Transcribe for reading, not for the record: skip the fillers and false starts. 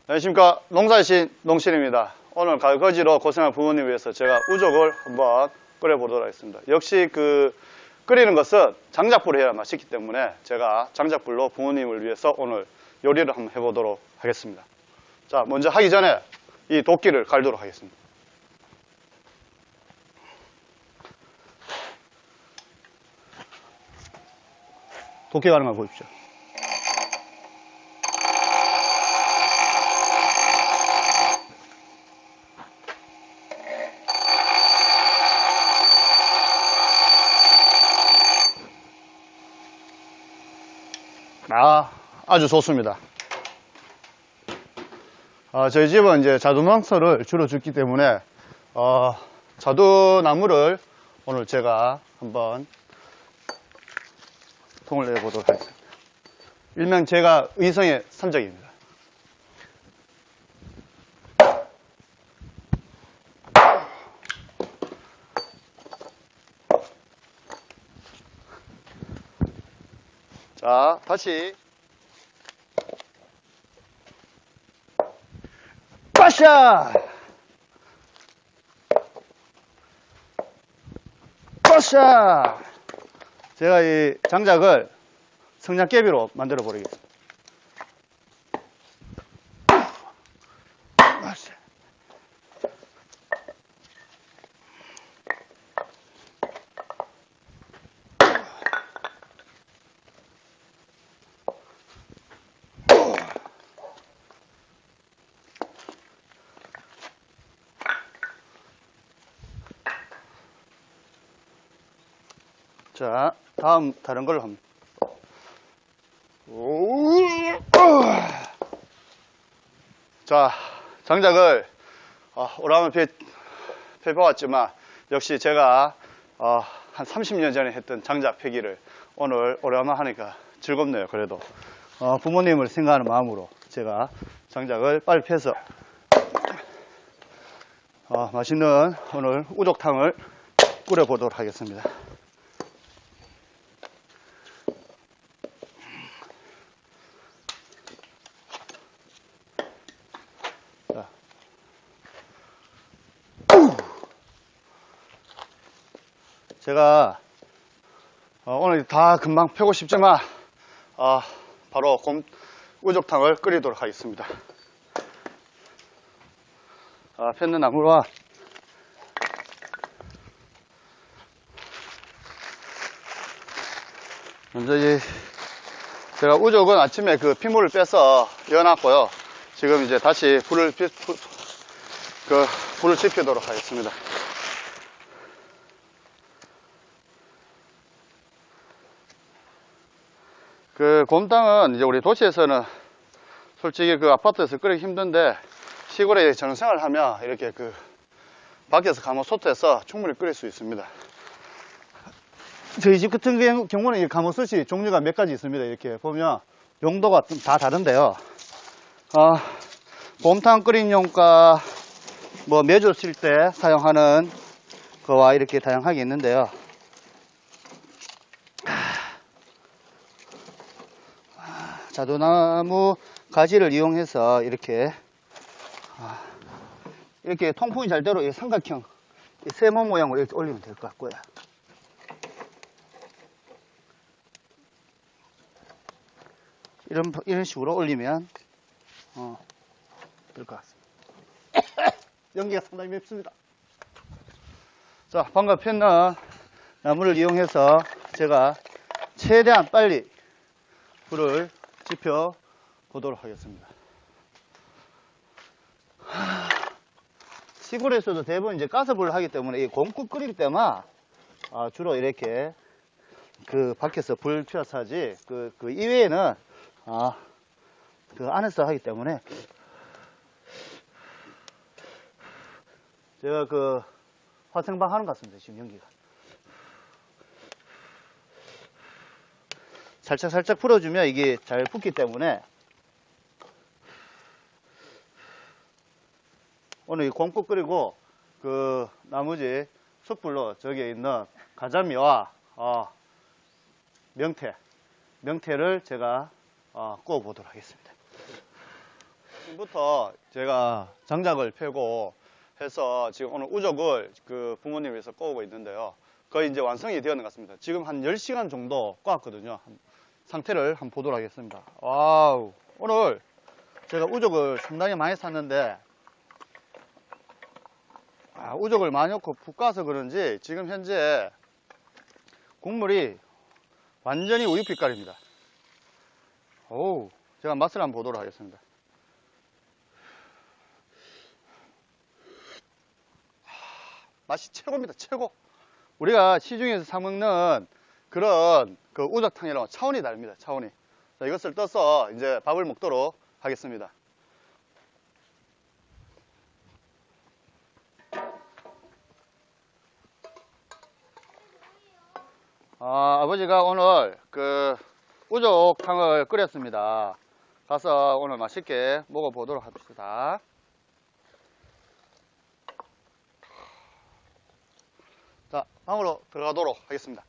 안녕하십니까. 농사의 신 농신입니다. 오늘 갈거지로 고생한 부모님 위해서 제가 우족을 한번 끓여보도록 하겠습니다. 역시 끓이는 것은 장작불을 해야 맛있기 때문에 제가 장작불로 부모님을 위해서 오늘 요리를 한번 해보도록 하겠습니다. 자, 먼저 하기 전에 이 도끼를 갈도록 하겠습니다. 도끼 가는 거 보십시오. 아주 좋습니다. 저희 집은 이제 자두망설을 주로 짓기 때문에 자두나무를 오늘 제가 한번 통을 내보도록 하겠습니다. 일명 제가 의성의 산적입니다. 자, 다시 빠샤! 빠샤! 제가 이 장작을 성냥개비로 만들어 버리겠습니다. 빠샤! 자, 다음 다른 걸로 합니다. 자, 장작을 오라면 펴봤지만 역시 제가 한 30년 전에 했던 장작 펴기를 오늘 오랜만에 하니까 즐겁네요. 그래도 부모님을 생각하는 마음으로 제가 장작을 빨리 펴서 맛있는 오늘 우족탕을 끓여보도록 하겠습니다. 제가 오늘 다 금방 펴고 싶지만 바로 우족탕을 끓이도록 하겠습니다. 폈는 나무와 먼저 제가 우족은 아침에 핏물을 빼서 여놨고요. 지금 이제 다시 불을 지피도록 하겠습니다. 곰탕은 이제 우리 도시에서는 솔직히 아파트에서 끓이기 힘든데 시골에 전생활을 하면 이렇게 밖에서 가마솥에서 충분히 끓일 수 있습니다. 저희 집 같은 경우는 이 가마솥이 종류가 몇 가지 있습니다. 이렇게 보면 용도가 좀 다 다른데요. 곰탕 끓인 용가 메주 칠 때 사용하는 거와 이렇게 다양하게 있는데요. 자두나무 가지를 이용해서 이렇게 통풍이 잘 되도록 삼각형 세모 모양으로 이렇게 올리면 될 것 같고요. 이런 식으로 올리면 될 것 같습니다. 연기가 상당히 맵습니다. 자, 방금 폈는 나무를 이용해서 제가 최대한 빨리 불을 지펴 보도록 하겠습니다. 시골에서도 대부분 이제 가스불을 하기 때문에 이 곰국 끓일 때만 주로 이렇게 밖에서 불 피워서 하지 이외에는 안에서 하기 때문에 제가 화생방 하는 것 같습니다. 지금 연기가 살짝 풀어주면 이게 잘 붙기 때문에 오늘 이 곰국 끓이고 나머지 숯불로 저기에 있는 가자미와 명태를 제가 구워 보도록 하겠습니다. 지금부터 제가 장작을 펴고 해서 지금 오늘 우족을 그 부모님 위해서 꼬우고 있는데요. 거의 이제 완성이 되었는 것 같습니다. 지금 한 10시간 정도 꼬았거든요. 상태를 한번 보도록 하겠습니다. 와우. 오늘 제가 우족을 상당히 많이 샀는데, 우족을 많이 넣고 푹 까서 그런지 지금 현재 국물이 완전히 우유 빛깔입니다. 오, 제가 맛을 한번 보도록 하겠습니다. 맛이 최고입니다. 최고. 우리가 시중에서 사 먹는 그런 그 우족탕이랑 차원이 다릅니다. 차원이. 자, 이것을 떠서 이제 밥을 먹도록 하겠습니다. 아버지가 오늘 그 우족탕을 끓였습니다. 가서 오늘 맛있게 먹어보도록 합시다. 자, 방으로 들어가도록 하겠습니다.